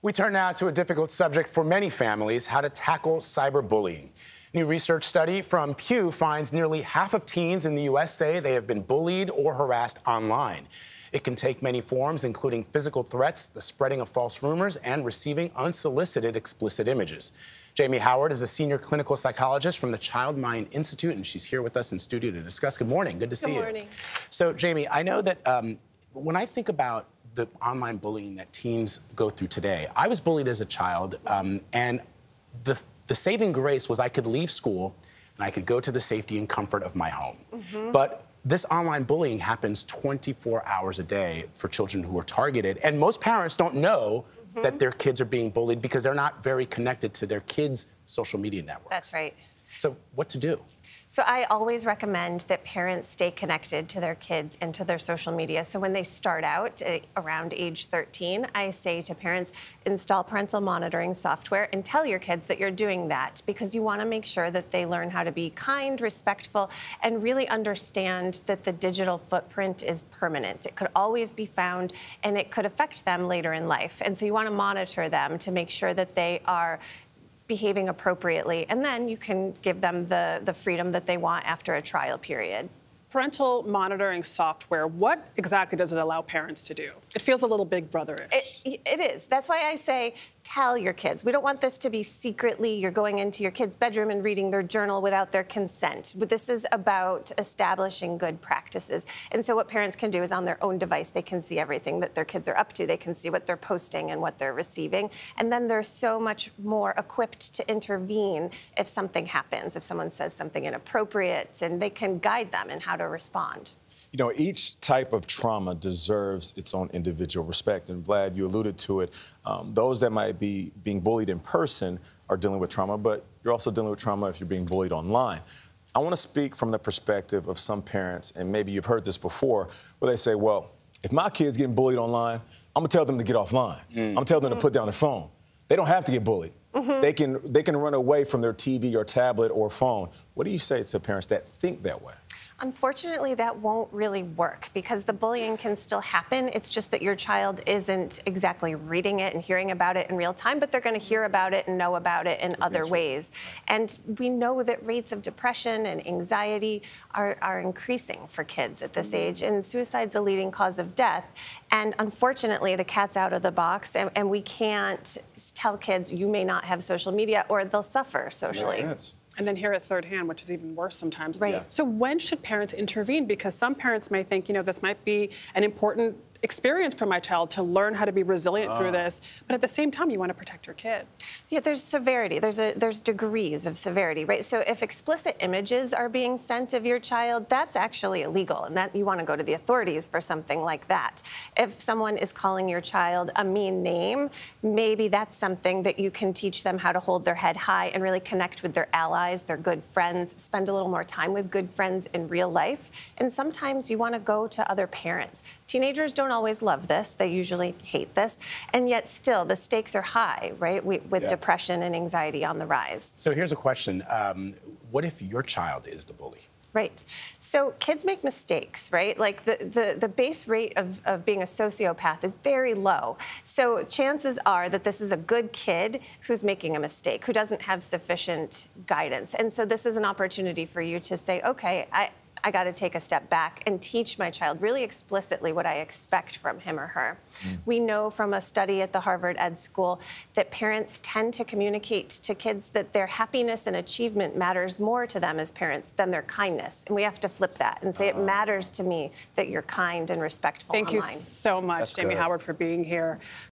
We turn now to a difficult subject for many families: how to tackle cyberbullying. New research study from Pew finds nearly half of teens in the U.S. say they have been bullied or harassed online. It can take many forms, including physical threats, the spreading of false rumors, and receiving unsolicited explicit images. Jamie Howard is a senior clinical psychologist from the Child Mind Institute, and she's here with us in studio to discuss. Good morning. Good to see you. Good morning. So, Jamie, I know that when I think about the online bullying that teens go through today, I was bullied as a child, and the saving grace was I could leave school and I could go to the safety and comfort of my home. But this online bullying happens 24 hours a day for children who are targeted, and most parents don't know that their kids are being bullied because they're not very connected to their kids' social media networks. That's right. So what to do? So I always recommend that parents stay connected to their kids and to their social media. So when they start out around age 13, I say to parents, install parental monitoring software and tell your kids that you're doing that, because you want to make sure that they learn how to be kind, respectful, and really understand that the digital footprint is permanent. It could always be found, and it could affect them later in life. And so you want to monitor them to make sure that they are behaving appropriately, and then you can give them the freedom that they want after a trial period. Parental monitoring software, what exactly does it allow parents to do? It feels a little Big Brother-ish. It is. That's why I say tell your kids. We don't want this to be secretly you're going into your kid's bedroom and reading their journal without their consent. But this is about establishing good practices. And so what parents can do is on their own device, they can see everything that their kids are up to. They can see what they're posting and what they're receiving. And then they're so much more equipped to intervene if something happens, if someone says something inappropriate, and they can guide them in how to respond. You know, each type of trauma deserves its own individual respect. And Vlad, you alluded to it. Those that might be being bullied in person are dealing with trauma, but you're also dealing with trauma if you're being bullied online. I want to speak from the perspective of some parents, and maybe you've heard this before, where they say, well, if my kid's getting bullied online, I'm going to tell them to get offline. I'm going to tell them to put down their phone. They don't have to get bullied. They can run away from their TV or tablet or phone. What do you say to parents that think that way? Unfortunately, that won't really work because the bullying can still happen. It's just that your child isn't exactly reading it and hearing about it in real time, but they're going to hear about it and know about it in other ways. And we know that rates of depression and anxiety are increasing for kids at this age, and suicide's a leading cause of death. And unfortunately, the cat's out of the box, and we can't tell kids you may not have social media or they'll suffer socially. Makes sense. And then hear it third hand, which is even worse sometimes. Right. So when should parents intervene? Because some parents may think, you know, this might be an important experience for my child to learn how to be resilient through this, but at the same time, you want to protect your kid. Yeah, there's severity. There's degrees of severity, right? So if explicit images are being sent of your child, that's actually illegal, and that you want to go to the authorities for something like that. If someone is calling your child a mean name, maybe that's something that you can teach them how to hold their head high and really connect with their allies, their good friends, spend a little more time with good friends in real life. And sometimes you want to go to other parents. Teenagers don't always love this. They usually hate this. And yet still, the stakes are high, right, with depression and anxiety on the rise. So here's a question. What if your child is the bully? Right. So kids make mistakes, right? Like the base rate of being a sociopath is very low. So chances are that this is a good kid who's making a mistake, who doesn't have sufficient guidance. And so this is an opportunity for you to say, okay, I got to take a step back and teach my child really explicitly what I expect from him or her. We know from a study at the Harvard Ed School that parents tend to communicate to kids that their happiness and achievement matters more to them as parents than their kindness. And we have to flip that and say it matters to me that you're kind and respectful online. Thank you so much, Jamie Howard, for being here.